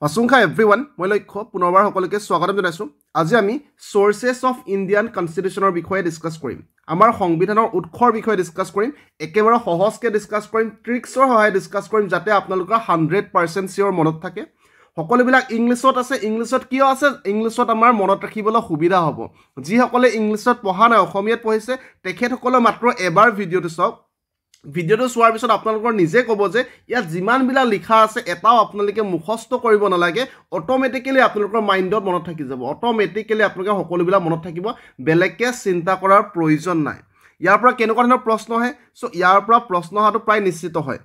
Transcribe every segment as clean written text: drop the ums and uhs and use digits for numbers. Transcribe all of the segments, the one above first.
Asunka everyone, মই লক্ষ্য পুনৰবাৰ সকলোকে স্বাগতম জনাইছো। আজি আমি সোৰ্সেছ অফ ইণ্ডিয়ান কনষ্টিটিউচনৰ বিষয়ে ডিসকাস কৰিম। আমাৰ সংবিধানৰ উৎসৰ বিষয়ে ডিসকাস কৰিম। একেবাৰে সহজকে ডিসকাস কৰিম, ট্ৰিক্সৰ সহায় ডিসকাস কৰিম যাতে আপোনালোকৰ 100% সিওৰ মনত থাকে। সকলোবিলাক ইংলিছত আছে, ইংলিছত কিয় আছে? ইংলিছত আমাৰ মনত ৰাখিবলৈ সুবিধা হ'ব। যি সকলে ইংলিছত পঢ়া নাই, অসমীয়াত পঢ়িছে, তেখেতসকলে মাত্ৰ এবাৰ ভিডিঅটো চাওক। ভিডিঅটো চোৱাৰ পিছত আপোনালোকৰ নিজে ক'ব যে ইয়াত যিমানবিলাক লিখা আছে এটাও আপোনালোকে মুখস্থ কৰিব নালাগে, অটোমেটিক্যালি আপোনালোকৰ মাইণ্ডত মনত থাকি যাব। অটোমেটিক্যালি আপোনালোকে সকলোবিলাক মনত থাকিব, বেলেগকে চিন্তা কৰাৰ প্ৰয়োজন নাই। ইয়াৰ পৰা কেনেকুৱা ধৰণৰ প্ৰশ্ন আহে? সো ইয়াৰ পৰা প্ৰশ্ন অহাটো প্ৰায় নিশ্চিত হয়,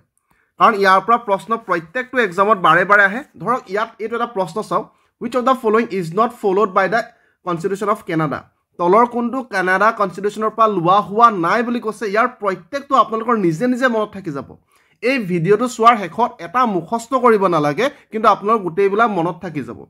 কাৰণ ইয়াৰ পৰা প্ৰশ্ন প্ৰত্যেকটো এক্সামত বাৰে বাৰে আহে। ধৰক ইয়াত এইটো এটা প্ৰশ্ন চাওক, which of the following is not followed by the Constitution of Canada? তলৰ কোনটো কানাডা কনষ্টিটিউচনৰ পৰা লোৱা হোৱা নাই বুলি কৈছে। ইয়াৰ প্ৰত্যেকটো আপোনালোকৰ নিজে নিজে মনত থাকি যাব। এই ভিডিঅটো চোৱাৰ শেষত এটা মুখস্থ কৰিব নালাগে, কিন্তু আপোনালোকৰ গোটেইবিলাক মনত থাকি যাব।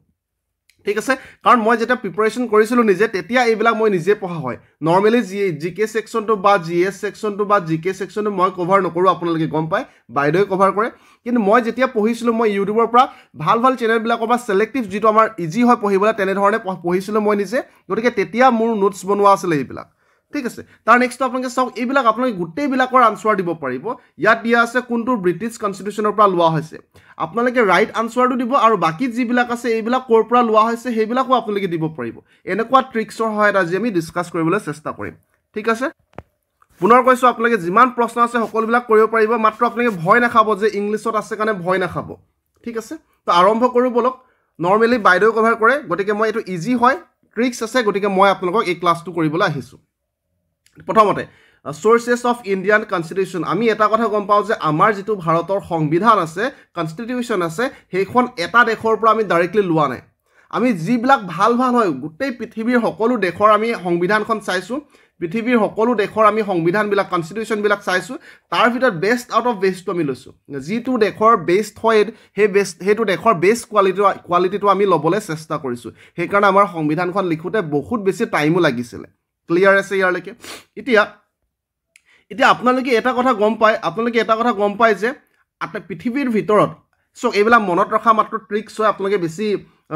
ঠিক আছে, কাৰণ মই যেতিয়া প্ৰিপাৰেশ্যন কৰিছিলোঁ নিজে, তেতিয়া এইবিলাক মই নিজে পঢ়া হয়। নৰ্মেলি জিকে ছেকশ্যনটো বা জিএছ ছেকশ্যনটো বা জিকে ছেকশ্যনটো মই কভাৰ নকৰোঁ, আপোনালোকে গম পায়, বাইদেৱে কভাৰ কৰে। কিন্তু মই যেতিয়া পঢ়িছিলোঁ, মই ইউটিউবৰ পৰা ভাল ভাল চেনেলবিলাকৰ পৰা ছিলেক্টিভ যিটো আমাৰ ইজি হয় পঢ়িবলৈ, তেনেধৰণে পঢ়িছিলোঁ মই নিজে। গতিকে তেতিয়া মোৰ নোটছ বনোৱা আছিলে এইবিলাক। ঠিক আছে, তাৰ নেক্সট আপোনালোকে চাওক, এইবিলাক আপোনালোকে গোটেইবিলাকৰ আনচাৰ দিব পাৰিব। ইয়াত দিয়া আছে কোনটো ব্ৰিটিছ কনষ্টিটিউচনৰ পৰা লোৱা হৈছে। আপোনালোকে ৰাইট আনচাৰটো দিব, আৰু বাকী যিবিলাক আছে এইবিলাক ক'ৰ পৰা লোৱা হৈছে সেইবিলাকো আপোনালোকে দিব পাৰিব। এনেকুৱা ট্ৰিক্সৰ সহায়ত আজি আমি ডিছকাছ কৰিবলৈ চেষ্টা কৰিম। ঠিক আছে, পুনৰ কৈছোঁ, আপোনালোকে যিমান প্ৰশ্ন আছে সকলোবিলাক কৰিব পাৰিব, মাত্ৰ আপোনালোকে ভয় নাখাব যে ইংলিছত আছে কাৰণে ভয় নাখাব। ঠিক আছে, তো আৰম্ভ কৰোঁ বলক। নৰ্মেলি বাইদেউ কভাৰ কৰে, গতিকে মই এইটো ইজি হয়, ট্ৰিক্স আছে, গতিকে মই আপোনালোকক এই ক্লাছটো কৰিবলৈ আহিছোঁ। প্ৰথমতে সোৰ্সেছ অফ ইণ্ডিয়ান কনষ্টিটিউশ্যন। আমি এটা কথা গম পাওঁ যে আমাৰ যিটো ভাৰতৰ সংবিধান আছে, কনষ্টিটিউশ্যন আছে, সেইখন এটা দেশৰ পৰা আমি ডাইৰেক্টলি লোৱা নাই। আমি যিবিলাক ভাল ভাল হয়, গোটেই পৃথিৱীৰ সকলো দেশৰ আমি সংবিধানখন চাইছোঁ। পৃথিৱীৰ সকলো দেশৰ আমি সংবিধানবিলাক, কনষ্টিটিউশ্যনবিলাক চাইছোঁ। তাৰ ভিতৰত বেষ্ট আউট অফ বেষ্টটো আমি লৈছোঁ। যিটো দেশৰ বেষ্ট হয়, সেইটো দেশৰ বেষ্ট কোৱালিটিটো আমি ল'বলৈ চেষ্টা কৰিছোঁ। সেইকাৰণে আমাৰ সংবিধানখন লিখোঁতে বহুত বেছি টাইমো লাগিছিলে। ক্লিয়াৰ আছে ইয়ালৈকে? এতিয়া আপোনালোকে এটা কথা গম পায় যে পৃথিৱীৰ ভিতৰত, চ' এইবিলাক মনত ৰখা মাত্ৰ ট্ৰিক্স হয়, আপোনালোকে বেছি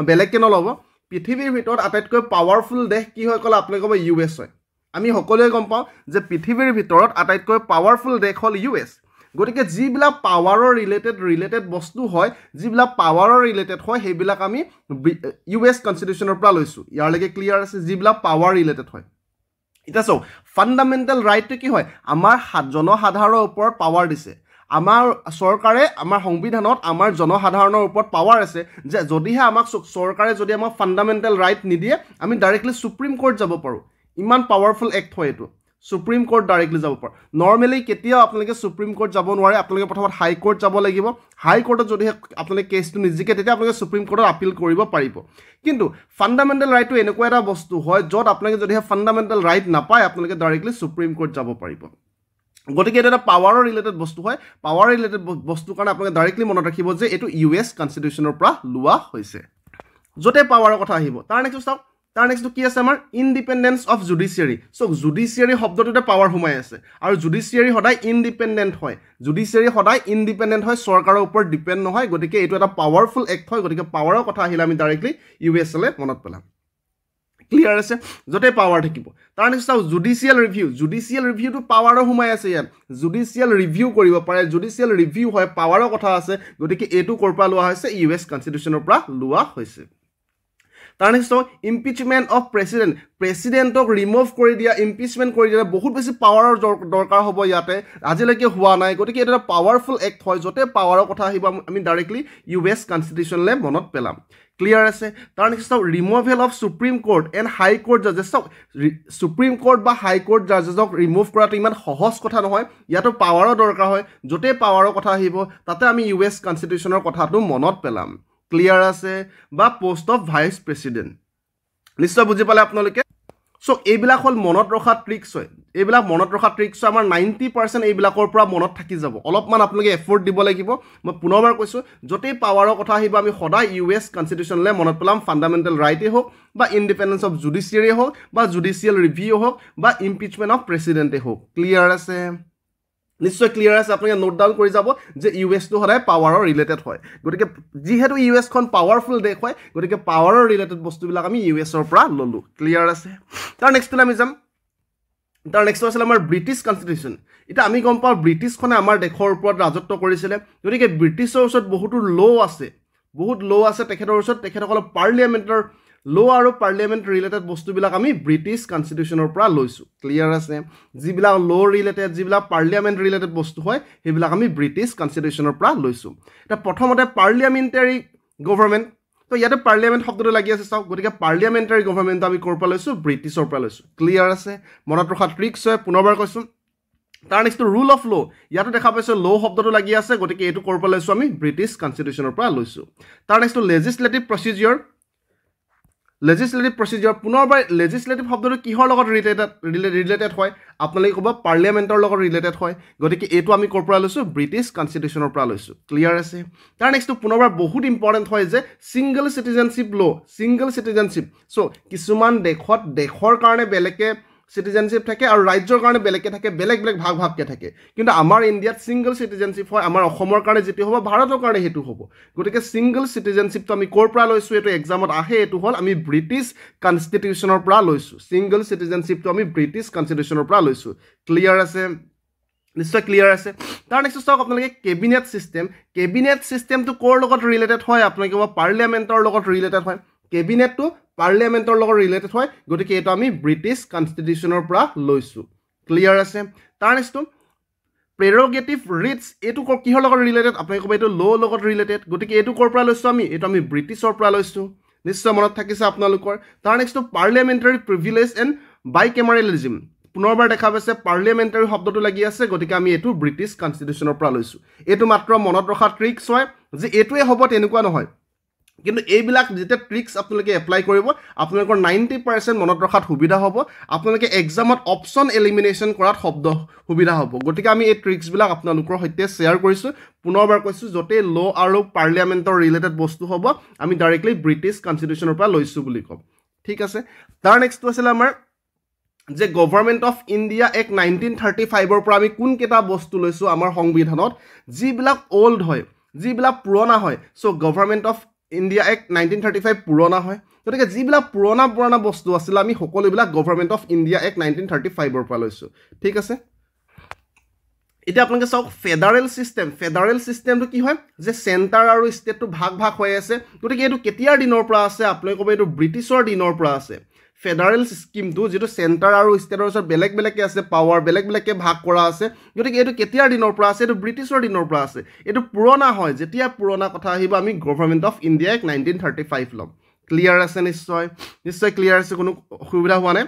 বেলেগকৈ নল'ব। পৃথিৱীৰ ভিতৰত আটাইতকৈ পাৱাৰফুল দেশ কি হয় ক'লে আপোনালোকে ক'ব US হয়। আমি সকলোৱে গম পাওঁ যে পৃথিৱীৰ ভিতৰত আটাইতকৈ পাৱাৰফুল দেশ হ'ল US। গতিকে যিবিলাক পাৱাৰৰ ৰিলেটেড বস্তু হয়, যিবিলাক পাৱাৰৰ ৰিলেটেড হয়, সেইবিলাক আমি US কনষ্টিটিউশ্যনৰ পৰা লৈছোঁ। ইয়ালৈকে ক্লিয়াৰ আছে? যিবিলাক পাৱাৰ ৰিলেটেড হয়। এতিয়া চাওক, ফাণ্ডামেণ্টেল ৰাইটটো কি হয়? আমাৰ জনসাধাৰণৰ ওপৰত পাৱাৰ দিছে। আমাৰ চৰকাৰে, আমাৰ সংবিধানত আমাৰ জনসাধাৰণৰ ওপৰত পাৱাৰ আছে যে যদিহে আমাক চৰকাৰে যদি আমাক ফাণ্ডামেণ্টেল ৰাইট নিদিয়ে, আমি ডাইৰেক্টলি সুপ্ৰিম কোৰ্ট যাব পাৰোঁ। ইমান পাৱাৰফুল এক্ট হয় এইটো। সুপ্ৰিম কোৰ্ট ডাইৰেক্টলি যাব পাৰোঁ। নৰ্মেলি কেতিয়াও আপোনালোকে সুপ্ৰিম কোৰ্ট যাব নোৱাৰে, আপোনালোকে প্ৰথমত হাই কোৰ্ট যাব লাগিব। হাই কোৰ্টত যদিহে আপোনালোকে কেছটো নিজিকে, তেতিয়া আপোনালোকে সুপ্ৰিম কোৰ্টত আপিল কৰিব পাৰিব। কিন্তু ফাণ্ডামেণ্টেল ৰাইটটো এনেকুৱা এটা বস্তু হয় য'ত আপোনালোকে যদিহে ফাণ্ডামেণ্টেল ৰাইট নাপায়, আপোনালোকে ডাইৰেক্টলি সুপ্ৰিম কোৰ্ট যাব পাৰিব। গতিকে এইটো এটা পাৱাৰৰ ৰিলেটেড বস্তু হয়। পাৱাৰ ৰিলেটেড বস্তুৰ কাৰণে আপোনালোকে ডাইৰেক্টলি মনত ৰাখিব যে এইটো US কনষ্টিটিউশ্যনৰ পৰা লোৱা হৈছে। য'তে পাৱাৰৰ কথা আহিব, তাৰ নেক্সটটো কি আছে আমাৰ? Independence of judiciary. So' judiciary শব্দটোতে পাৱাৰ সোমাই আছে, আৰু জুডিচিয়াৰী সদায় ইণ্ডিপেণ্ডেণ্ট হয়। চৰকাৰৰ ওপৰত ডিপেণ্ড নহয়। গতিকে এইটো এটা পাৱাৰফুল এক্ট হয়। গতিকে পাৱাৰৰ কথা আহিলে আমি ডাইৰেক্টলি US লৈ মনত পেলাম। ক্লিয়াৰ আছে? য'তে পাৱাৰ থাকিব। তাৰ নেক্সট চাওক, জুডিচিয়েল ৰিভিউটো পাৱাৰো সোমাই আছে ইয়াত। জুডিচিয়েল ৰিভিউ কৰিব পাৰে, জুডিচিয়েল ৰিভিউ হয়, পাৱাৰৰ কথা আছে। গতিকে এইটো ক'ৰ পৰা লোৱা হৈছে? US কনষ্টিটিউশ্যনৰ পৰা লোৱা হৈছে। তাৰ নেক্সট ইম্পিচমেণ্ট অফ প্ৰেচিডেণ্টক ৰিমুভ কৰি দিয়া, ইম্পিচমেণ্ট কৰি দিয়া, বহুত বেছি পাৱাৰৰ দৰকাৰ হ'ব ইয়াতে, আজিলৈকে হোৱা নাই। গতিকে এইটো এটা পাৱাৰফুল এক্ট হয়। য'তে পাৱাৰৰ কথা আহিব আমি ডাইৰেক্টলি US কনষ্টিটিউশ্যনলৈ মনত পেলাম। ক্লিয়াৰ আছে? তাৰ next removal of supreme court and high court জাজেছ। চাওক, সুপ্ৰিম কোৰ্ট বা হাই কোৰ্ট জাজেছক ৰিমুভ কৰাটো ইমান সহজ কথা নহয়। ইয়াতো পাৱাৰৰ দৰকাৰ হয়। য'তে পাৱাৰৰ কথা আহিব তাতে আমি US কনষ্টিটিউশ্যনৰ কথাটো মনত পেলাম। ক্লিয়াৰ আছে? বা পোষ্ট অফ ভাইচ প্ৰেচিডেণ্ট। নিশ্চয় বুজি পালে আপোনালোকে? চ' এইবিলাক হ'ল মনত ৰখা ট্ৰিক্স হয়। এইবিলাক মনত ৰখা ট্ৰিক্স আমাৰ 90% এইবিলাকৰ পৰা মনত থাকি যাব। অলপমান আপোনালোকে এফৰ্ট দিব লাগিব। মই পুনৰবাৰ কৈছোঁ, য'তেই পাৱাৰৰ কথা আহিব আমি সদায় US কনষ্টিটিউশ্যনলৈ মনত পেলাম। ফাণ্ডামেণ্টেল ৰাইটেই হওক, বা ইণ্ডিপেণ্ডেঞ্চ অফ জুডিচিয়াৰী হওক, বা জুডিচিয়েল ৰিভিউ হওক, বা ইম্পিচমেণ্ট অফ প্ৰেচিডেণ্টেই হওক। ক্লিয়াৰ আছে? নিশ্চয় ক্লিয়াৰ আছে আপোনালোকে নোট ডাউন কৰি যাব যে ইউএছটো সদায় পাৱাৰৰ ৰিলেটেড হয় গতিকে যিহেতু ইউএছখন পাৱাৰফুল দেশ হয় গতিকে পাৱাৰৰ ৰিলেটেড বস্তুবিলাক আমি ইউএছৰ পৰা ল'লোঁ ক্লিয়াৰ আছে তাৰ নেক্সটলৈ আমি যাম তাৰ নেক্সট আছিলে আমাৰ ব্ৰিটিছ কনষ্টিটিউশ্যন এতিয়া আমি গম পাওঁ ব্ৰিটিছখনে আমাৰ দেশৰ ওপৰত ৰাজত্ব কৰিছিলে গতিকে ব্ৰিটিছৰ ওচৰত বহুতো বহুত ল' আছে তেখেতৰ ওচৰত তেখেতসকলৰ পাৰ্লিয়ামেণ্টৰ ল' আৰু পাৰ্লিয়ামেণ্ট ৰিলেটেড বস্তুবিলাক আমি ব্ৰিটিছ কনষ্টিটিউশ্যনৰ পৰা লৈছোঁ ক্লিয়াৰ আছে যিবিলাক ল' ৰিলেটেড যিবিলাক পাৰ্লিয়ামেণ্ট ৰিলেটেড বস্তু হয় সেইবিলাক আমি ব্ৰিটিছ কনষ্টিটিউশ্যনৰ পৰা লৈছোঁ এতিয়া প্ৰথমতে পাৰ্লিয়ামেণ্টাৰী গভৰ্ণমেণ্ট তো ইয়াতে পাৰ্লিয়ামেণ্ট শব্দটো লাগি আছে চাওক গতিকে পাৰ্লিয়ামেণ্টাৰী গভৰ্ণমেণ্ট আমি ক'ৰ পৰা লৈছোঁ ব্ৰিটিছৰ পৰা লৈছোঁ ক্লিয়াৰ আছে মনত ৰখা ট্ৰিক্স হয় পুনৰবাৰ কৈছোঁ তাৰ নেক্সটটো ৰুল অফ ল' ইয়াতো দেখা পাইছোঁ ল' শব্দটো লাগি আছে গতিকে এইটো ক'ৰ পৰা লৈছোঁ আমি ব্ৰিটিছ কনষ্টিটিউশ্যনৰ পৰা লৈছোঁ তাৰ নেক্সটটো লেজিছলেটিভ প্ৰচিডিঅ'ৰ পুনৰবাৰ লেজিছলেটিভ শব্দটো কিহৰ লগত ৰিলেটেড হয় আপোনালোকে ক'ব পাৰ্লিয়ামেণ্টৰ লগত ৰিলেটেড হয় গতিকে এইটো আমি ক'ৰ পৰা লৈছোঁ ব্ৰিটিছ কনষ্টিটিউশ্যনৰ পৰা লৈছোঁ ক্লিয়াৰ আছে তাৰ নেক্সটটো পুনৰবাৰ বহুত ইম্পৰ্টেণ্ট হয় যে ছিংগল চিটিজেনশ্বিপ চ' কিছুমান দেশৰ কাৰণে বেলেগকৈ চিটিজেনশ্বিপ থাকে আৰু ৰাজ্যৰ কাৰণে বেলেগকৈ থাকে বেলেগ ভাগকৈ থাকে কিন্তু আমাৰ ইণ্ডিয়াত ছিংগল চিটিজেনশ্বিপ হয় আমাৰ অসমৰ কাৰণে যিটো হ'ব ভাৰতৰ কাৰণে সেইটো হ'ব গতিকে ছিংগল চিটিজেনশ্বিপটো আমি ক'ৰ পৰা লৈছোঁ এইটো এক্সামত আহে এইটো হ'ল আমি ব্ৰিটিছ কনষ্টিটিউশ্যনৰ পৰা লৈছোঁ ছিংগল চিটিজেনশ্বিপটো আমি ব্ৰিটিছ কনষ্টিটিউশ্যনৰ পৰা লৈছোঁ ক্লিয়াৰ আছে নিশ্চয় ক্লিয়াৰ আছে তাৰ নেক্সট চাওক আপোনালোকে কেবিনেট ছিষ্টেমটো ক'ৰ লগত ৰিলেটেড হয় আপোনালোকে ক'ব পাৰ্লিয়ামেণ্টৰ লগত ৰিলেটেড হয় কেবিনেটটো পাৰ্লিয়ামেণ্টৰ লগত ৰিলেটেড হয় গতিকে এইটো আমি ব্ৰিটিছ কনষ্টিটিউশ্যনৰ পৰা লৈছোঁ ক্লিয়াৰ আছে তাৰ নেক্সটটো প্ৰেৰগেটিভ ৰিটছ এইটো কিহৰ লগত ৰিলেটেড আপোনালোকে ক'ব এইটো ল' লগত ৰিলেটেড গতিকে এইটো ক'ৰ পৰা লৈছোঁ এইটো আমি ব্ৰিটিছৰ পৰা লৈছোঁ নিশ্চয় মনত থাকিছে আপোনালোকৰ তাৰ নেক্সটটো পাৰ্লিয়ামেণ্টাৰী প্ৰিভিলেজ এণ্ড বাইকেমাৰেলিজিম পুনৰবাৰ দেখা পাইছে পাৰ্লিয়ামেণ্টাৰী শব্দটো লাগি আছে গতিকে আমি এইটো ব্ৰিটিছ কনষ্টিটিউশ্যনৰ পৰা লৈছোঁ এইটো মাত্ৰ মনত ৰখা ট্ৰিক্স হয় যে এইটোৱে হ'ব তেনেকুৱা নহয় কিন্তু এইবিলাক যেতিয়া ট্ৰিক্স আপোনালোকে এপ্লাই কৰিব আপোনালোকৰ 90% মনত ৰখাত সুবিধা হ'ব আপোনালোকে এক্সামত অপশ্যন এলিমিনেশ্যন কৰাত সুবিধা হ'ব গতিকে আমি এই ট্ৰিক্সবিলাক আপোনালোকৰ সৈতে শ্বেয়াৰ কৰিছোঁ পুনৰবাৰ কৈছোঁ য'তে ল' আৰু পাৰ্লিয়ামেণ্টৰ ৰিলেটেড বস্তু হ'ব আমি ডাইৰেক্টলি ব্ৰিটিছ কনষ্টিটিউশ্যনৰ পৰা লৈছোঁ বুলি ক'ম ঠিক আছে তাৰ নেক্সটটো আছিলে আমাৰ যে গভৰ্ণমেণ্ট অফ ইণ্ডিয়া এক্ট 1935ৰ পৰা আমি কোনকেইটা বস্তু লৈছোঁ আমাৰ সংবিধানত যিবিলাক অল্ড হয় যিবিলাক পুৰণা হয় চ' গভৰ্ণমেণ্ট অফ ইণ্ডিয়া এক্ট 1935 পুৰণা হয় গতিকে যিবিলাক পুৰণা বস্তু আছিলে আমি সকলোবিলাক গভৰ্ণমেণ্ট অফ ইণ্ডিয়া এক্ট 1935ৰ পৰা লৈছোঁ ঠিক আছে এতিয়া আপোনালোকে চাওক ফেডাৰেল ছিষ্টেমটো কি হয় যে চেণ্টাৰ আৰু ষ্টেটটো ভাগ হৈ আছে গতিকে এইটো কেতিয়াৰ দিনৰ পৰা আছে আপোনালোকে ক'ব এইটো ব্ৰিটিছৰ দিনৰ পৰা আছে ফেডাৰেল স্কিমটো যিটো চেণ্টাৰ আৰু ষ্টেটৰ ওচৰত বেলেগকৈ আছে পাৱাৰ বেলেগকৈ ভাগ কৰা আছে গতিকে এইটো কেতিয়াৰ দিনৰ পৰা আছে এইটো ব্ৰিটিছৰ দিনৰ পৰা আছে এইটো পুৰণা হয় যেতিয়া পুৰণা কথা আহিব আমি গভৰ্ণমেণ্ট অফ ইণ্ডিয়া এক্ট 1935 ল'ম ক্লিয়াৰ আছে নিশ্চয় ক্লিয়াৰ আছে কোনো অসুবিধা হোৱা নাই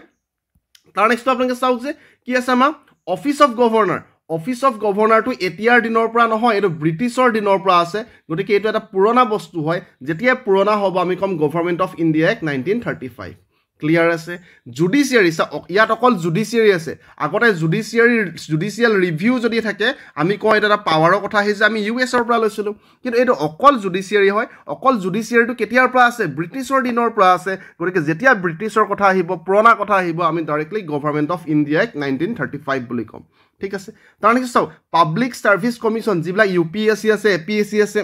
তাৰ নেক্সটটো আপোনালোকে চাওক যে কি আছে আমাৰ অফিচ অফ গভৰ্ণৰটো এতিয়াৰ দিনৰ পৰা নহয় এইটো ব্ৰিটিছৰ দিনৰ পৰা আছে গতিকে এইটো এটা পুৰণা বস্তু হয় যেতিয়া পুৰণা হ'ব আমি ক'ম government of India act 1935 clear আছে জুডিচিয়াৰী ইয়াত অকল জুডিচিয়াৰী আছে আগতে জুডিচিয়েল ৰিভিউ যদি থাকে আমি কওঁ এইটো এটা পাৱাৰৰ কথা আহিছে আমি ইউএছৰ পৰা লৈছিলোঁ কিন্তু এইটো অকল জুডিচিয়াৰী হয় অকল জুডিচিয়াৰীটো কেতিয়াৰ পৰা আছে ব্ৰিটিছৰ দিনৰ পৰা আছে গতিকে যেতিয়া ব্ৰিটিছৰ কথা আহিব পুৰণা কথা আহিব আমি directly government of India act 1935 বুলি ক'ম ঠিক আছে তাৰ নেক্সট চাওক পাব্লিক ছাৰ্ভিচ কমিশ্যন যিবিলাক UPSC আছে APSC আছে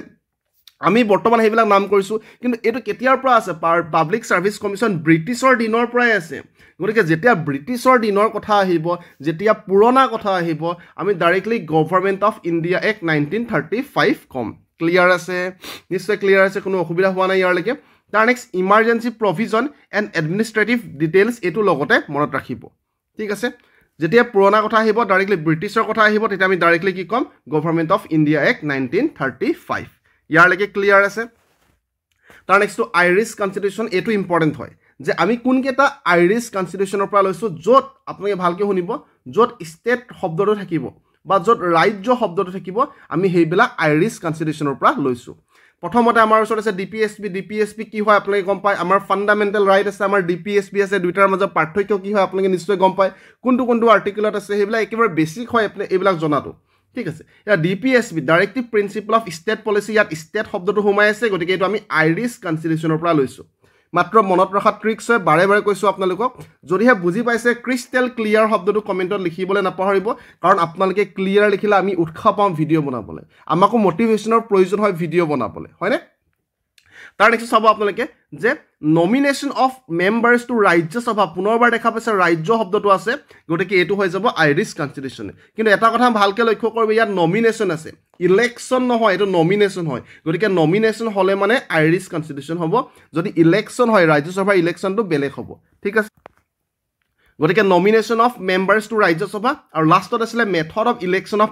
আমি বৰ্তমান সেইবিলাক নাম কৰিছোঁ কিন্তু এইটো কেতিয়াৰ পৰা আছে পাব্লিক ছাৰ্ভিচ কমিশ্যন ব্ৰিটিছৰ দিনৰ পৰাই আছে গতিকে যেতিয়া ব্ৰিটিছৰ দিনৰ কথা আহিব যেতিয়া পুৰণা কথা আহিব আমি directly government of India act 1935 ক'ম ক্লিয়াৰ আছে নিশ্চয় ক্লিয়াৰ আছে কোনো অসুবিধা হোৱা নাই ইয়াৰলৈকে তাৰ next emergency provision and administrative details এইটো লগতে মনত ৰাখিব ঠিক আছে যেতিয়া পুৰণা কথা আহিব ডাইৰেক্টলি ব্ৰিটিছৰ কথা আহিব তেতিয়া আমি ডাইৰেক্টলি কি ক'ম গভৰ্ণমেণ্ট অফ ইণ্ডিয়া এক্ট 1935 ইয়াৰলৈকে ক্লিয়াৰ আছে তাৰ নেক্সটটো আইৰিছ কনষ্টিটিউশ্যন এইটো ইম্পৰ্টেণ্ট হয় যে আমি কোনকেইটা আইৰিছ কনষ্টিটিউশ্যনৰ পৰা লৈছোঁ য'ত আপোনালোকে ভালকৈ শুনিব য'ত ষ্টেট শব্দটো থাকিব বা য'ত ৰাজ্য শব্দটো থাকিব আমি সেইবিলাক আইৰিছ কনষ্টিটিউশ্যনৰ পৰা লৈছোঁ প্ৰথমতে আমাৰ ওচৰত আছে ডিপিএছপি কি হয় আপোনালোকে গম পায় আমাৰ ফাণ্ডামেণ্টেল ৰাইট আছে আমাৰ ডিপিএছপি আছে দুইটাৰ মাজত পাৰ্থক্য কি হয় আপোনালোকে নিশ্চয় গম পায় কোনটো আৰ্টিকলত আছে সেইবিলাক একেবাৰে বেছিক হয় এইবিলাক জনাটো ঠিক আছে এতিয়া DPSP directive principle of state policy ইয়াত ষ্টেট শব্দটো সোমাই আছে গতিকে এইটো আমি আইৰিছ কনষ্টিটিউশ্যনৰ পৰা লৈছোঁ মাত্ৰ মনত ৰখা ট্ৰিক্স হয় বাৰে বাৰে কৈছোঁ আপোনালোকক যদিহে বুজি পাইছে ক্ৰিষ্টেল ক্লিয়াৰ শব্দটো কমেণ্টত লিখিবলৈ নাপাহৰিব কাৰণ আপোনালোকে ক্লিয়াৰ লিখিলে আমি উৎসাহ পাওঁ ভিডিঅ' বনাবলৈ আমাকো মটিভেশ্যনৰ প্ৰয়োজন হয় ভিডিঅ' বনাবলৈ হয়নে তাৰ নেক্সট চাব আপোনালোকে যে nomination of members to Rajya Sabha পুনৰবাৰ দেখা পাইছে ৰাজ্য শব্দটো আছে গতিকে এইটো হৈ যাব আইৰিছ কনষ্টিটিউশ্যন কিন্তু এটা কথা ভালকৈ লক্ষ্য কৰিব ইয়াত নমিনেশ্যন আছে ইলেকশ্যন নহয় এইটো নমিনেশ্যন হয় গতিকে নমিনেশ্যন হ'লে মানে আইৰিছ কনষ্টিটিউশ্যন হ'ব যদি ইলেকশ্যন হয় ৰাজ্যসভাৰ ইলেকশ্যনটো বেলেগ হ'ব ঠিক আছে গতিকে nomination of members to Rajya Sabha আৰু লাষ্টত আছিলে মেথড অফ ইলেকশ্যন অফ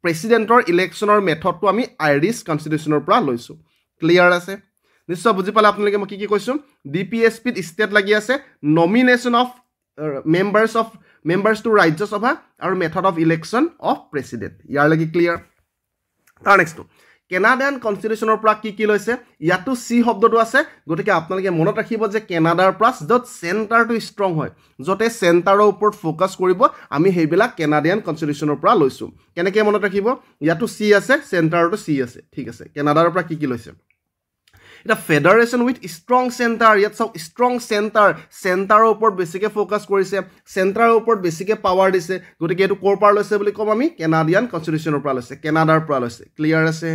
প্ৰেচিডেণ্টৰ ইলেকশ্যনৰ মেথডটো আমি আইৰিছ কনষ্টিটিউশ্যনৰ পৰা লৈছোঁ ক্লিয়াৰ আছে নিশ্চয় বুজি পালে আপোনালোকে মই কি কৈছোঁ DPSPত ষ্টেট লাগি আছে nomination of members to Rajya Sabha আৰু method of election of president ইয়াৰলৈকে ক্লিয়াৰ তাৰ নেক্সটটো কেনাডিয়ান কনষ্টিটিউশ্যনৰ পৰা কি লৈছে ইয়াতো চি শব্দটো আছে গতিকে আপোনালোকে মনত ৰাখিব যে কেনাডাৰ পৰা য'ত চেণ্টাৰটো ষ্ট্ৰং হয় য'তে চেণ্টাৰৰ ওপৰত ফ'কাছ কৰিব আমি সেইবিলাক কেনাডিয়ান কনষ্টিটিউশ্যনৰ পৰা লৈছোঁ কেনেকৈ মনত ৰাখিব ইয়াতো চি আছে চেণ্টাৰতো চি আছে ঠিক আছে কেনাডাৰ পৰা কি লৈছে এটা ফেডাৰেশ্যন উইথ ষ্ট্ৰং চেণ্টাৰ ইয়াত চাওক ষ্ট্ৰং চেণ্টাৰৰ ওপৰত বেছিকৈ ফ'কাছ কৰিছে চেণ্টাৰৰ ওপৰত বেছিকৈ পাৱাৰ দিছে গতিকে এইটো ক'ৰ পৰা লৈছে বুলি ক'ম আমি কেনাডিয়ান কনষ্টিটিউশ্যনৰ পৰা লৈছে কেনাডাৰ পৰা লৈছে ক্লিয়াৰ আছে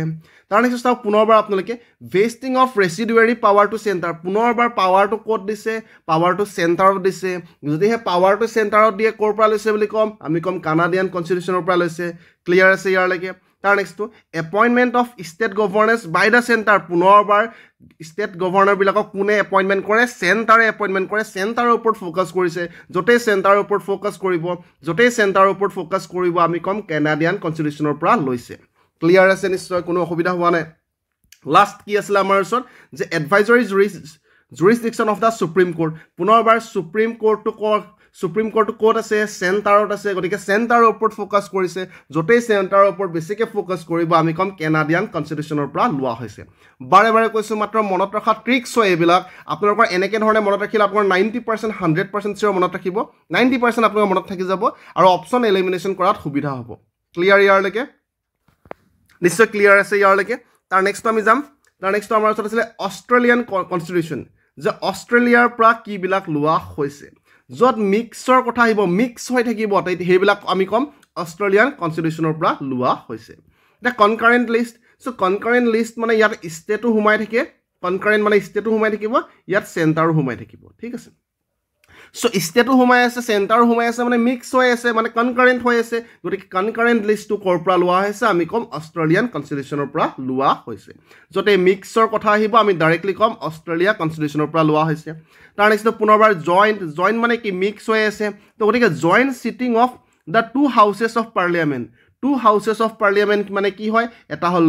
তাৰ নেক্সট চাওক পুনৰবাৰ আপোনালোকে ভেষ্টিং অফ ৰেচিডুৱেৰী পাৱাৰ টু চেণ্টাৰ পুনৰবাৰ পাৱাৰটো ক'ত দিছে পাৱাৰটো চেণ্টাৰত দিছে যদিহে পাৱাৰটো চেণ্টাৰত দিয়ে ক'ৰ পৰা লৈছে বুলি ক'ম আমি ক'ম কানাডিয়ান কনষ্টিটিউশ্যনৰ পৰা লৈছে ক্লিয়াৰ আছে ইয়াৰলৈকে তাৰ নেক্সটটো appointment of state governance by the centre পুনৰবাৰ ষ্টেট গভৰ্ণৰবিলাকক কোনে এপইণ্টমেণ্ট কৰে চেণ্টাৰে এপইণ্টমেণ্ট কৰে চেণ্টাৰৰ ওপৰত ফ'কাছ কৰিছে য'তেই চেণ্টাৰৰ ওপৰত ফ'কাছ কৰিব আমি ক'ম কেনাডিয়ান কনষ্টিটিউশ্যনৰ পৰা লৈছে ক্লিয়াৰ আছে নিশ্চয় কোনো অসুবিধা হোৱা নাই লাষ্ট কি আছিলে আমাৰ ওচৰত যে advisory jurisdiction of the supreme court পুনৰবাৰ সুপ্ৰিম কোৰ্টটো ক'ত আছে চেণ্টাৰত আছে গতিকে চেণ্টাৰৰ ওপৰত ফ'কাছ কৰিছে য'তেই চেণ্টাৰৰ ওপৰত বেছিকৈ ফ'কাছ কৰিব আমি ক'ম কেনাডিয়ান কনষ্টিটিউশ্যনৰ পৰা লোৱা হৈছে বাৰে বাৰে কৈছোঁ মাত্ৰ মনত ৰখা ট্ৰিক্স হয় এইবিলাক আপোনালোকৰ এনেকৈ ধৰণে মনত ৰাখিলে আপোনাৰ 90% 100% চিয়ৰ মনত ৰাখিব 90% আপোনালোকৰ মনত থাকি যাব আৰু অপশ্যন এলিমিনেশ্যন কৰাত সুবিধা হ'ব ক্লিয়াৰ ইয়াৰলৈকে নিশ্চয় ক্লিয়াৰ আছে ইয়াৰলৈকে তাৰ নেক্সটটো আমি যাম তাৰ নেক্সটটো আমাৰ ওচৰত আছিলে অষ্ট্ৰেলিয়ান কনষ্টিটিউশ্যন যে অষ্ট্ৰেলিয়াৰ পৰা কিবিলাক লোৱা হৈছে য'ত মিক্সৰ কথা আহিব মিক্স হৈ থাকিব সেইবিলাক আমি ক'ম অষ্ট্ৰেলিয়ান কনষ্টিটিউশ্যনৰ পৰা লোৱা হৈছে এতিয়া কনকাৰেণ্ট লিষ্ট চ' কনকাৰেণ্ট লিষ্ট মানে ইয়াত ষ্টেটো সোমাই থাকে কনকাৰেণ্ট মানে ষ্টেটো সোমাই থাকিব ইয়াত চেণ্টাৰো সোমাই থাকিব ঠিক আছে চ' ষ্টেটো সোমাই আছে চেণ্টাৰো সোমাই আছে মানে মিক্স হৈ আছে মানে কনকাৰেণ্ট হৈ আছে গতিকে কনকাৰেণ্ট লিষ্টটো ক'ৰ পৰা লোৱা হৈছে আমি ক'ম অষ্ট্ৰেলিয়ান কনষ্টিটিউশ্যনৰ পৰা লোৱা হৈছে য'তে মিক্সৰ কথা আহিব আমি ডাইৰেক্টলি ক'ম অষ্ট্ৰেলিয়া কনষ্টিটিউশ্যনৰ পৰা লোৱা হৈছে তাৰ নেক্সটটো পুনৰবাৰ জইণ্ট মানে কি মিক্স হৈ আছে তো গতিকে joint sitting of the two houses of parliament মানে কি হয় এটা হ'ল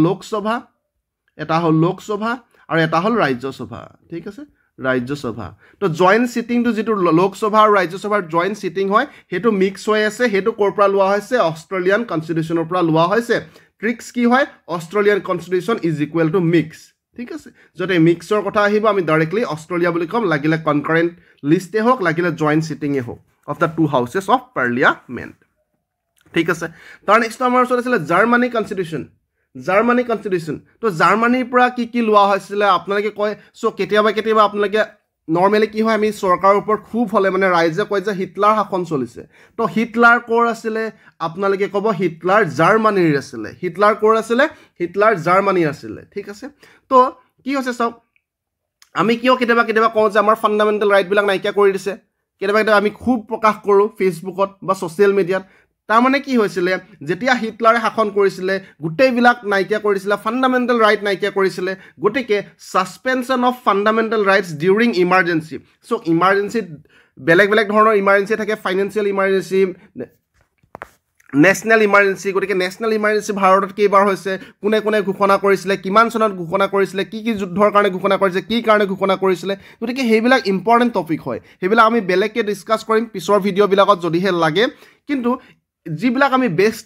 লোকসভা আৰু এটা হ'ল ৰাজ্যসভা ঠিক আছে ৰাজ্যসভা তো জইণ্ট চিটিংটো যিটো লোকসভা আৰু ৰাজ্যসভাৰ জইণ্ট চিটিং হয় সেইটো মিক্স হৈ আছে সেইটো ক'ৰ পৰা লোৱা হৈছে অষ্ট্ৰেলিয়ান কনষ্টিটিউশ্যনৰ পৰা লোৱা হৈছে ট্ৰিক্স কি হয় Australian constitution is equal to mix ঠিক আছে যদি মিক্সৰ কথা আহিব আমি ডাইৰেক্টলি অষ্ট্ৰেলিয়া বুলি ক'ম লাগিলে কনকাৰেণ্ট লিষ্টে হওক লাগিলে জইণ্ট চিটিঙে হওক of the two houses of parliament ঠিক আছে তাৰ নেক্সটটো আমাৰ ওচৰত আছিলে জাৰ্মানী কনষ্টিটিউশ্যন তো জাৰ্মানীৰ পৰা কি লোৱা হৈছিলে আপোনালোকে কয় চ' কেতিয়াবা আপোনালোকে নৰ্মেলি কি হয় আমি চৰকাৰৰ ওপৰত খুব হ'লে মানে ৰাইজে কয় যে হিটলাৰ শাসন চলিছে তো হিটলাৰ ক'ৰ আছিলে আপোনালোকে ক'ব হিটলাৰ জাৰ্মানীৰ আছিলে হিটলাৰ ক'ৰ আছিলে হিটলাৰ জাৰ্মানীৰ আছিলে ঠিক আছে তো কি হৈছে চাওক আমি কিয় কেতিয়াবা কওঁ যে আমাৰ ফাণ্ডামেণ্টেল ৰাইটবিলাক নাইকিয়া কৰি দিছে কেতিয়াবা আমি খুব প্ৰকাশ কৰোঁ ফেচবুকত বা ছ'চিয়েল মিডিয়াত তাৰমানে কি হৈছিলে যেতিয়া হিটলাৰে শাসন কৰিছিলে গোটেইবিলাক নাইকিয়া কৰিছিলে ফাণ্ডামেণ্টেল ৰাইট নাইকিয়া কৰিছিলে গতিকে suspension of fundamental rights during emergency so' ইমাৰ্জেঞ্চিত বেলেগ ধৰণৰ ইমাৰ্জেঞ্চি থাকে ফাইনেন্সিয়েল ইমাৰ্জেঞ্চি নেশ্যনেল ইমাৰ্জেঞ্চি গতিকে নেশ্যনেল ইমাৰ্জেঞ্চি ভাৰতত কেইবাৰ হৈছে কোনে ঘোষণা কৰিছিলে কিমান চনত ঘোষণা কৰিছিলে কি যুদ্ধৰ কাৰণে ঘোষণা কৰিছিলে কি কাৰণে ঘোষণা কৰিছিলে গতিকে সেইবিলাক ইম্পৰ্টেণ্ট টপিক হয় সেইবিলাক আমি বেলেগকৈ ডিছকাছ কৰিম পিছৰ ভিডিঅ'বিলাকত যদিহে লাগে কিন্তু যিবিলাক আমি বেষ্ট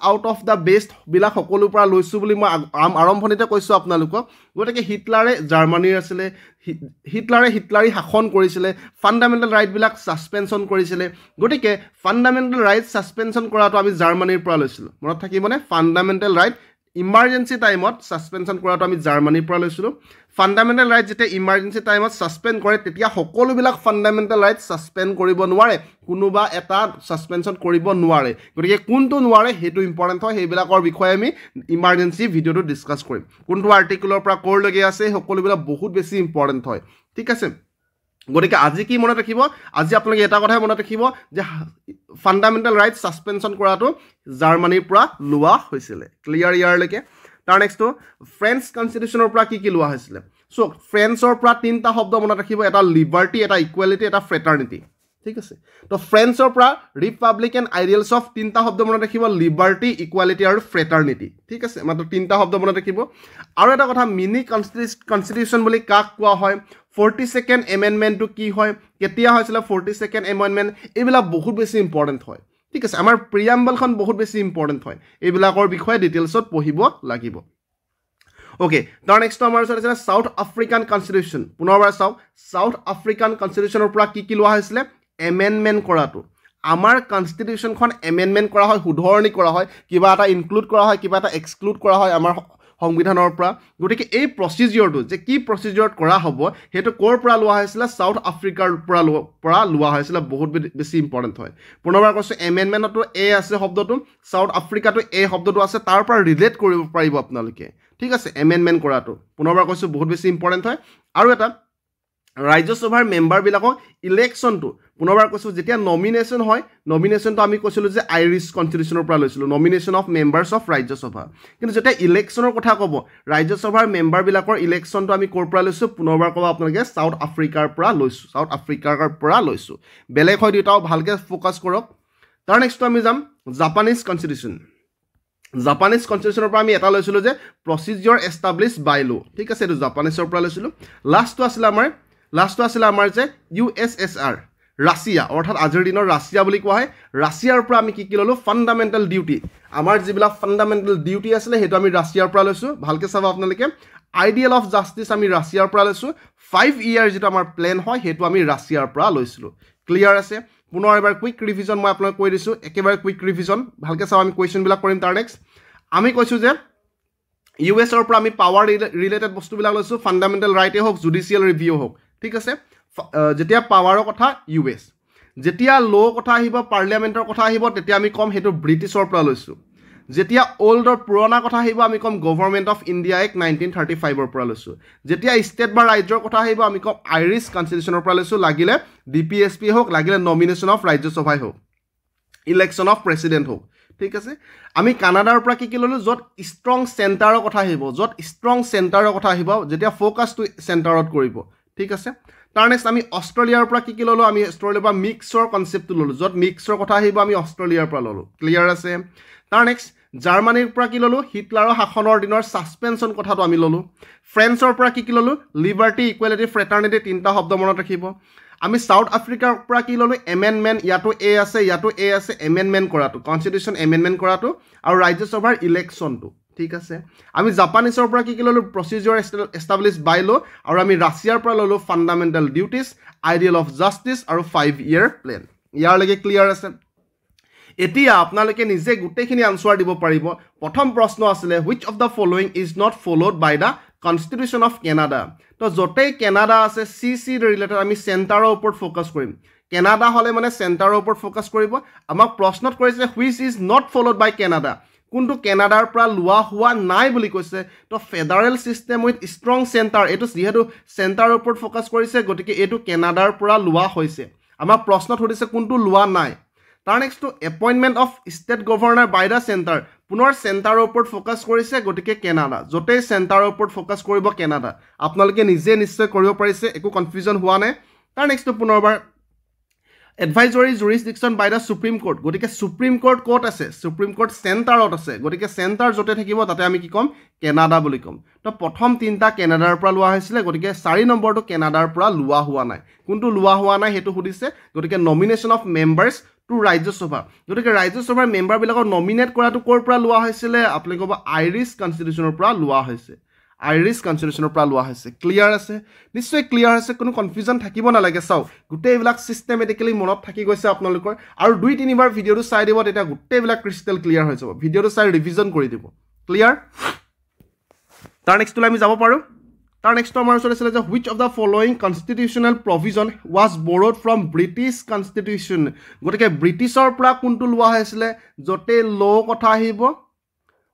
আউট অফ দ্য বেষ্টবিলাক সকলোৰ পৰা লৈছোঁ বুলি মই আৰম্ভণিতে কৈছোঁ আপোনালোকক গতিকে হিটলাৰে জাৰ্মানীৰ আছিলে হিটলাৰী শাসন কৰিছিলে ফাণ্ডামেণ্টেল ৰাইটবিলাক ছাছপেনশ্যন কৰিছিলে গতিকে ফাণ্ডামেণ্টেল ৰাইট ছাছপেনশ্যন কৰাটো আমি জাৰ্মানীৰ পৰা লৈছিলোঁ মনত থাকিবনে ফাণ্ডামেণ্টেল ৰাইট ইমাৰ্জেঞ্চি টাইমত ছাছপেনশ্যন কৰাটো আমি জাৰ্মানীৰ পৰা লৈছিলোঁ ফাণ্ডামেণ্টেল ৰাইট যেতিয়া ইমাৰ্জেঞ্চি টাইমত ছাছপেণ্ড কৰে তেতিয়া সকলোবিলাক ফাণ্ডামেণ্টেল ৰাইট ছাছপেণ্ড কৰিব নোৱাৰে কোনোবা এটা ছাছপেনশ্যন কৰিব নোৱাৰে গতিকে কোনটো নোৱাৰে সেইটো ইম্পৰ্টেণ্ট হয় সেইবিলাকৰ বিষয়ে আমি ইমাৰ্জেঞ্চি ভিডিঅ'টো ডিছকাছ কৰিম কোনটো আৰ্টিকুলৰ পৰা ক'ৰলৈকে আছে সকলোবিলাক বহুত বেছি ইম্পৰ্টেণ্ট হয় ঠিক আছে গতিকে আজি কি মনত ৰাখিব আজি আপোনালোকে এটা কথাই মনত ৰাখিব যে ফাণ্ডামেণ্টেল ৰাইট ছাছপেনশ্যন কৰাটো জাৰ্মানীৰ পৰা লোৱা হৈছিলে ক্লিয়াৰ ইয়াৰলৈকে তাৰ নেক্সটটো ফ্ৰেঞ্চ কনষ্টিটিউশ্যনৰ পৰা কি লোৱা হৈছিলে চ' ফ্ৰেঞ্চৰ পৰা তিনিটা শব্দ মনত ৰাখিব এটা লিবাৰ্টি এটা ইকুৱেলিটি এটা ফ্ৰেটাৰ্নিটি ঠিক আছে তো ফ্ৰেঞ্চৰ পৰা ৰিপাব্লিকান আইডিয়েলছ অফ তিনিটা শব্দ মনত ৰাখিব লিবাৰ্টি ইকুৱেলিটি আৰু ফ্ৰেটাৰ্নিটি ঠিক আছে মাত্ৰ তিনিটা শব্দ মনত ৰাখিব আৰু এটা কথা মিনি কনষ্টিটিউশ্যন বুলি কাক কোৱা হয় 42nd এমেণ্ডমেণ্টটো কি হয় কেতিয়া হৈছিলে 42nd এমেণ্ডমেণ্ট এইবিলাক বহুত বেছি ইম্পৰ্টেণ্ট হয় ঠিক আছে আমাৰ প্ৰিয়াম্বলখন বহুত বেছি ইম্পৰ্টেণ্ট হয় এইবিলাকৰ বিষয়ে ডিটেইলছত পঢ়িব লাগিব ওকে তাৰ নেক্সট আমাৰ ওচৰত আছে সাউথ আফ্ৰিকান কনষ্টিটিউশ্যন পুনৰবাৰ চাওক সাউথ আফ্ৰিকান কনষ্টিটিউশ্যনৰ পৰা কি লোৱা হৈছিলে এমেণ্ডমেণ্ট কৰাটো আমাৰ কনষ্টিটিউশ্যনখন এমেণ্ডমেণ্ট কৰা হয় শুধৰণি কৰা হয় কিবা এটা ইনক্লুড কৰা হয় কিবা এটা এক্সক্লুড কৰা হয় আমাৰ সংবিধানৰ পৰা গতিকে এই প্ৰচিডিউৰটো যে কি প্ৰচিডিউৰত কৰা হ'ব সেইটো ক'ৰ পৰা লোৱা হৈছিলে সাউথ আফ্ৰিকাৰ পৰা লোৱা হৈছিলে বহুত বেছি ইম্পৰ্টেণ্ট হয় পুনৰবাৰ কৈছোঁ এমেণ্ডমেণ্টতো এ আছে শব্দটো সাউথ আফ্ৰিকাটো এই শব্দটো আছে তাৰ পৰা ৰিলেট কৰিব পাৰিব আপোনালোকে ঠিক আছে এমেণ্ডমেণ্ট কৰাটো পুনৰবাৰ কৈছোঁ বহুত বেছি ইম্পৰ্টেণ্ট হয় আৰু এটা ৰাজ্যসভাৰ মেম্বাৰবিলাকক ইলেকশ্যনটো পুনৰবাৰ কৈছোঁ যেতিয়া নমিনেশ্যন হয় নমিনেশ্যনটো আমি কৈছিলোঁ যে আইৰিছ কনষ্টিটিউশ্যনৰ পৰা লৈছিলোঁ nomination of members of Rajya Sabha কিন্তু যেতিয়া ইলেকশ্যনৰ কথা ক'ব ৰাজ্যসভাৰ মেম্বাৰবিলাকৰ ইলেকশ্যনটো আমি ক'ৰ পৰা লৈছোঁ পুনৰবাৰ ক'ব আপোনালোকে সাউথ আফ্ৰিকাৰ পৰা লৈছোঁ বেলেগ হয় দুটাও ভালকৈ ফ'কাছ কৰক তাৰ নেক্সটটো আমি যাম জাপানীজ কনষ্টিটিউশ্যন জাপানীজ কনষ্টিটিউশ্যনৰ পৰা আমি এটা লৈছিলোঁ যে প্ৰচিডিউৰ এষ্টাব্লিছ বাই ল' ঠিক আছে এইটো জাপানীজৰ পৰা লৈছিলোঁ লাষ্টটো আছিলে আমাৰ যে USSR ৰাছিয়া অৰ্থাৎ আজিৰ দিনৰ ৰাছিয়া বুলি কোৱা হয় ৰাছিয়াৰ পৰা আমি কি ল'লোঁ ফাণ্ডামেণ্টেল ডিউটি আমাৰ যিবিলাক ফাণ্ডামেণ্টেল ডিউটি আছিলে সেইটো আমি ৰাছিয়াৰ পৰা লৈছোঁ ভালকৈ চাব আপোনালোকে আইডিয়েল অফ জাষ্টিছ আমি ৰাছিয়াৰ পৰা লৈছোঁ 5 ইয়াৰ যিটো আমাৰ প্লেন হয় সেইটো আমি ৰাছিয়াৰ পৰা লৈছিলোঁ ক্লিয়াৰ আছে পুনৰ এবাৰ কুইক ৰিভিজন মই আপোনাক কৈ দিছোঁ একেবাৰে কুইক ৰিভিজন ভালকৈ চাব আমি কুৱেশ্যনবিলাক কৰিম তাৰ নেক্সট আমি কৈছোঁ যে US-ৰ পৰা আমি পাৱাৰ ৰিলেটেড বস্তুবিলাক লৈছোঁ ফাণ্ডামেণ্টেল ৰাইটে হওক জুডিচিয়েল ৰিভিউ হওক ঠিক আছে যেতিয়া পাৱাৰৰ কথা US যেতিয়া ল' কথা আহিব পাৰ্লিয়ামেণ্টৰ কথা আহিব তেতিয়া আমি ক'ম সেইটো ব্ৰিটিছৰ পৰা লৈছোঁ যেতিয়া অল্ডৰ পুৰণা কথা আহিব আমি ক'ম গভৰ্ণমেণ্ট অফ ইণ্ডিয়া এক্ট 1935ৰ পৰা লৈছোঁ যেতিয়া ষ্টেট বা ৰাজ্যৰ কথা আহিব আমি ক'ম আইৰিছ কনষ্টিটিউশ্যনৰ পৰা লৈছোঁ লাগিলে DPSP হওক লাগিলে নমিনেশ্যন অফ ৰাজ্যসভাই হওক ইলেকশ্যন অফ প্ৰেচিডেণ্ট হওক ঠিক আছে আমি কানাডাৰ পৰা কি ল'লোঁ য'ত ষ্ট্ৰং চেণ্টাৰৰ কথা আহিব যেতিয়া ফ'কাছটো চেণ্টাৰত কৰিব ঠিক আছে তাৰ নেক্সট আমি অষ্ট্ৰেলিয়াৰ পৰা কি ল'লোঁ আমি অষ্ট্ৰেলিয়াৰ পৰা মিক্সৰ কনচেপ্টটো ল'লোঁ য'ত মিক্সৰ কথা আহিব আমি অষ্ট্ৰেলিয়াৰ পৰা ল'লোঁ ক্লিয়াৰ আছে তাৰ নেক্সট জাৰ্মানীৰ পৰা কি ল'লোঁ হিটলাৰৰ শাসনৰ দিনৰ ছাছপেনশ্যন কথাটো আমি ল'লোঁ ফ্ৰেন্সৰ পৰা কি ল'লোঁ লিবাৰ্টি ইকুৱেলিটি ফ্ৰেটাৰ্নিটি তিনিটা শব্দ মনত ৰাখিব আমি সাউথ আফ্ৰিকাৰ পৰা কি ল'লোঁ এমেণ্ডমেণ্ট ইয়াতো এ আছে এমেণ্ডমেণ্ট কৰাটো কনষ্টিটিউশ্যন এমেণ্ডমেণ্ট কৰাটো আৰু ৰাজ্যসভাৰ ইলেকশ্যনটো ঠিক আছে আমি জাপানীজৰ পৰা কি ল'লোঁ প্ৰচিডিউৰ এষ্টাব্লিছ বাই ল' আৰু আমি ৰাছিয়াৰ পৰা ল'লোঁ fundamental duties ideal of justice আৰু 5 ইয়াৰ প্লেন ইয়াৰলৈকে ক্লিয়াৰ আছে এতিয়া আপোনালোকে নিজে গোটেইখিনি আনচাৰ দিব পাৰিব প্ৰথম প্ৰশ্ন আছিলে which of the following is not followed by the constitution of Canada তো য'তেই কেনাডা আছে CC ৰিলেটেড আমি চেণ্টাৰৰ ওপৰত ফ'কাছ কৰিম কেনাডা হ'লে মানে চেণ্টাৰৰ ওপৰত ফ'কাছ কৰিব আমাক প্ৰশ্নত কৰিছে which is not followed by Canada কোনটো কেনাডাৰ পৰা লোৱা হোৱা নাই বুলি কৈছে তো federal system with strong centre এইটো যিহেতু চেণ্টাৰৰ ওপৰত ফ'কাছ কৰিছে গতিকে এইটো কেনাডাৰ পৰা লোৱা হৈছে আমাক প্ৰশ্নত সুধিছে কোনটো লোৱা নাই তাৰ নেক্সটটো appointment of state governor by the centre পুনৰ চেণ্টাৰৰ ওপৰত ফ'কাছ কৰিছে গতিকে কেনাডা য'তেই চেণ্টাৰৰ ওপৰত ফ'কাছ কৰিব কেনাডা আপোনালোকে নিজে নিশ্চয় কৰিব পাৰিছে একো কনফিউজন হোৱা নাই তাৰ নেক্সটটো পুনৰবাৰ advisory jurisdiction by the supreme court গতিকে সুপ্ৰিম কোৰ্ট ক'ত আছে সুপ্ৰিম কোৰ্ট চেণ্টাৰত আছে গতিকে চেণ্টাৰ য'তে থাকিব তাতে আমি কি ক'ম কেনাডা বুলি ক'ম তো প্ৰথম তিনিটা কেনাডাৰ পৰা লোৱা হৈছিলে গতিকে 4 নম্বৰটো কেনাডাৰ পৰা লোৱা হোৱা নাই কোনটো লোৱা হোৱা নাই সেইটো সুধিছে গতিকে nomination of members to Rajya Sabha গতিকে ৰাজ্যসভাৰ মেম্বাৰবিলাকক নমিনেট কৰাটো ক'ৰ পৰা লোৱা হৈছিলে আপোনালোকে ক'ব আইৰিছ কনষ্টিটিউশ্যনৰ পৰা লোৱা হৈছে ক্লিয়াৰ আছে নিশ্চয় ক্লিয়াৰ আছে কোনো কনফিউজন থাকিব নালাগে চাওক গোটেইবিলাক চিষ্টেমেটিকেলি মনত থাকি গৈছে আপোনালোকৰ আৰু 2-3 বাৰ ভিডিঅ'টো চাই দিব তেতিয়া গোটেইবিলাক ক্ৰিষ্টেল ক্লিয়াৰ হৈ যাব ভিডিঅ'টো চাই ৰিভিজন কৰি দিব ক্লিয়াৰ তাৰ নেক্সটলৈ আমি যাব পাৰোঁ তাৰ নেক্সট আমাৰ ওচৰত আছিলে যে which of the following constitutional provision was borrowed from British constitution গতিকে ব্ৰিটিছৰ পৰা কোনটো লোৱা হৈছিলে য'তে ল' কথা আহিব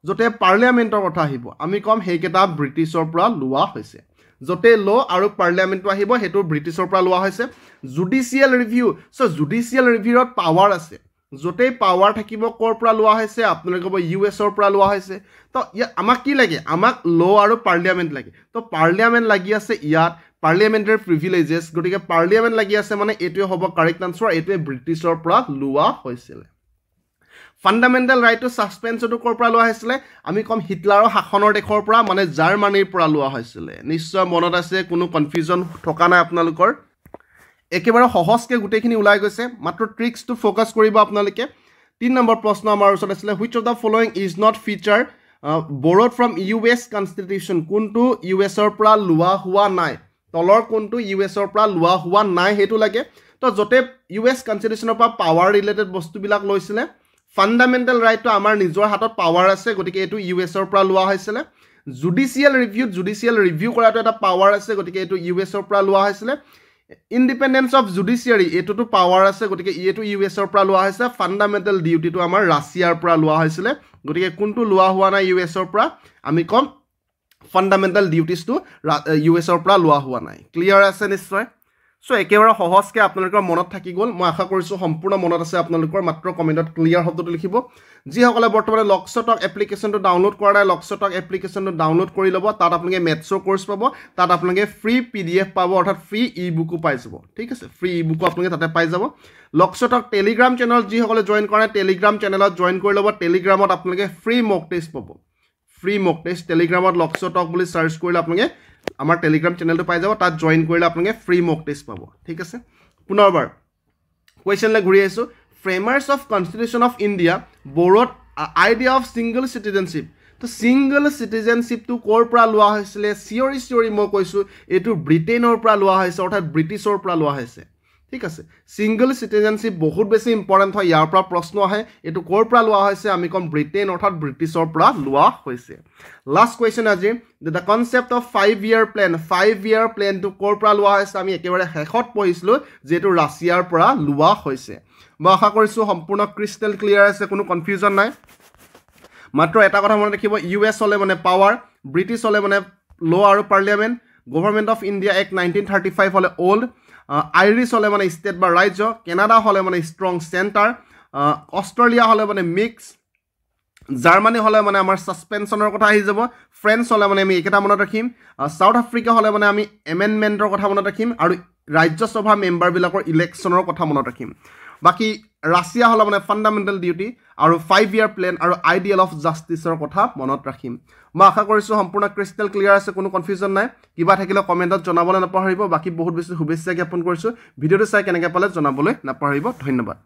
য'তে পাৰ্লিয়ামেণ্টৰ কথা আহিব আমি ক'ম সেইকেইটা ব্ৰিটিছৰ পৰা লোৱা হৈছে য'তে ল' আৰু পাৰ্লিয়ামেণ্টটো আহিব সেইটো ব্ৰিটিছৰ পৰা লোৱা হৈছে জুডিচিয়েল ৰিভিউ চ' জুডিচিয়েল ৰিভিউত পাৱাৰ আছে য'তেই পাৱাৰ থাকিব ক'ৰ পৰা লোৱা হৈছে আপোনালোকে ক'ব ইউএছৰ পৰা লোৱা হৈছে তো ইয়াত আমাক কি লাগে আমাক ল' আৰু পাৰ্লিয়ামেণ্ট লাগে তো পাৰ্লিয়ামেণ্ট লাগি আছে ইয়াত পাৰ্লিয়ামেণ্টাৰী প্ৰিভিলেজেছ গতিকে পাৰ্লিয়ামেণ্ট লাগি আছে মানে এইটোৱে হ'ব কাৰেক্ট আনচাৰ এইটোৱে ব্ৰিটিছৰ পৰা লোৱা হৈছিলে ফাণ্ডামেণ্টেল ৰাইট টু ছাছপেঞ্চটো ক'ৰ পৰা লোৱা হৈছিলে আমি ক'ম হিটলাৰৰ শাসনৰ দেশৰ পৰা মানে জাৰ্মানীৰ পৰা লোৱা হৈছিলে নিশ্চয় মনত আছে কোনো কনফিউজন থকা নাই আপোনালোকৰ একেবাৰে সহজকৈ গোটেইখিনি ওলাই গৈছে মাত্ৰ ট্ৰিক্সটো ফ'কাছ কৰিব আপোনালোকে 3 নম্বৰ প্ৰশ্ন আমাৰ ওচৰত আছিলে which of the following is not feature borrowed from US constitution কোনটো ইউএছৰ পৰা লোৱা হোৱা নাই তলৰ কোনটো ইউএছৰ পৰা লোৱা হোৱা নাই সেইটো লাগে তো য'তে ইউএছ কনষ্টিটিউশ্যনৰ পৰা পাৱাৰ ৰিলেটেড বস্তুবিলাক লৈছিলে ফাণ্ডামেণ্টেল ৰাইটটো আমাৰ নিজৰ হাতত পাৱাৰ আছে গতিকে এইটো ইউএছৰ পৰা লোৱা হৈছিলে জুডিচিয়েল ৰিভিউ কৰাটো এটা পাৱাৰ আছে গতিকে এইটো ইউএছৰ পৰা লোৱা হৈছিলে ইণ্ডিপেণ্ডেন্স অফ জুডিচিয়াৰী এইটোতো পাৱাৰ আছে গতিকে এইটো ইউএছৰ পৰা লোৱা হৈছে ফাণ্ডামেণ্টেল ডিউটিটো আমাৰ ৰাছিয়াৰ পৰা লোৱা হৈছিলে গতিকে কোনটো লোৱা হোৱা নাই ইউএছৰ পৰা আমি ক'ম ফাণ্ডামেণ্টেল ডিউটিছটো ইউএছৰ পৰা লোৱা হোৱা নাই ক্লিয়াৰ আছে নিশ্চয় চ' একেবাৰে সহজকৈ আপোনালোকৰ মনত থাকি গ'ল মই আশা কৰিছোঁ সম্পূৰ্ণ মনত আছে আপোনালোকৰ মাত্ৰ কমেণ্টত ক্লিয়াৰ শব্দটো লিখিব যিসকলে বৰ্তমানে লক্সটক এপ্লিকেশ্যনটো ডাউনলোড কৰা নাই লক্সটক এপ্লিকেশ্যনটো ডাউনলোড কৰি ল'ব তাত আপোনালোকে মেথছৰ কোৰ্চ পাব তাত আপোনালোকে ফ্ৰী PDF পাব অৰ্থাৎ ফ্ৰী ই বুকো পাই যাব ঠিক আছে ফ্ৰী ই বুকো আপোনালোকে তাতে পাই যাব লক্সটক টেলিগ্ৰাম চেনেলত যিসকলে জইন কৰা নাই টেলিগ্ৰাম চেনেলত জইন কৰি ল'ব টেলিগ্ৰামত আপোনালোকে ফ্ৰী মক টেষ্ট পাব ফ্ৰী মক টেষ্ট টেলিগ্ৰামত লক্সটক বুলি চাৰ্চ কৰিলে আপোনালোকে আমাৰ টেলিগ্ৰাম চেনেলটো পাই যাব তাত জইন কৰিলে আপোনালোকে ফ্ৰী মক টেষ্ট পাব ঠিক আছে পুনৰবাৰ কুৱেশ্যনলৈ ঘূৰি আহিছোঁ framers of constitution of India borrowed idea of single citizenship তো ছিংগল চিটিজেনশ্বিপটো ক'ৰ পৰা লোৱা হৈছিলে চিঞৰি মই কৈছোঁ এইটো ব্ৰিটেইনৰ পৰা লোৱা হৈছে অৰ্থাৎ ব্ৰিটিছৰ পৰা লোৱা হৈছে ঠিক আছে ছিংগল চিটিজেনশ্বিপ বহুত বেছি ইম্পৰ্টেণ্ট হয় ইয়াৰ পৰা প্ৰশ্ন আহে এইটো ক'ৰ পৰা লোৱা হৈছে আমি ক'ম ব্ৰিটেইন অৰ্থাৎ ব্ৰিটিছৰ পৰা লোৱা হৈছে লাষ্ট কুৱেশ্যন আজি the concept of 5-year plan 5-year প্লেনটো ক'ৰ পৰা লোৱা হৈছে আমি একেবাৰে শেষত পঢ়িছিলোঁ যিহেতু ৰাছিয়াৰ পৰা লোৱা হৈছে মই আশা কৰিছোঁ সম্পূৰ্ণ ক্ৰিষ্টেল ক্লিয়াৰ আছে কোনো কনফিউজন নাই মাত্ৰ এটা কথা মনত ৰাখিব ইউএছ হ'লে মানে পাৱাৰ ব্ৰিটিছ হ'লে মানে ল' আৰু parliament government of India act 1935 হ'লে অল্ড আইৰিছ হ'লে মানে ষ্টেট বা ৰাজ্য কেনাডা হ'লে মানে ষ্ট্ৰং চেণ্টাৰ অষ্ট্ৰেলিয়া হ'লে মানে মিক্স জাৰ্মানী হ'লে মানে আমাৰ ছাছপেনশ্যনৰ কথা আহি যাব ফ্ৰেন্স হ'লে মানে আমি এইকেইটা মনত ৰাখিম ছাউথ আফ্ৰিকা হ'লে মানে আমি এমেণ্ডমেণ্টৰ কথা মনত ৰাখিম আৰু ৰাজ্যসভা মেম্বাৰবিলাকৰ ইলেকশ্যনৰ কথা মনত ৰাখিম বাকী ৰাছিয়া হ'লে মানে ফাণ্ডামেণ্টেল ডিউটি আৰু 5-year প্লেন আৰু আইডিয়েল অফ জাষ্টিছৰ কথা মনত ৰাখিম মই আশা কৰিছোঁ সম্পূৰ্ণ ক্ৰিষ্টেল ক্লিয়াৰ আছে কোনো কনফিউজন নাই কিবা থাকিলে কমেণ্টত জনাবলৈ নাপাহৰিব বাকী বহুত বেছি শুভেচ্ছা জ্ঞাপন কৰিছোঁ ভিডিঅ'টো চাই কেনেকৈ পালে জনাবলৈ নাপাহৰিব ধন্যবাদ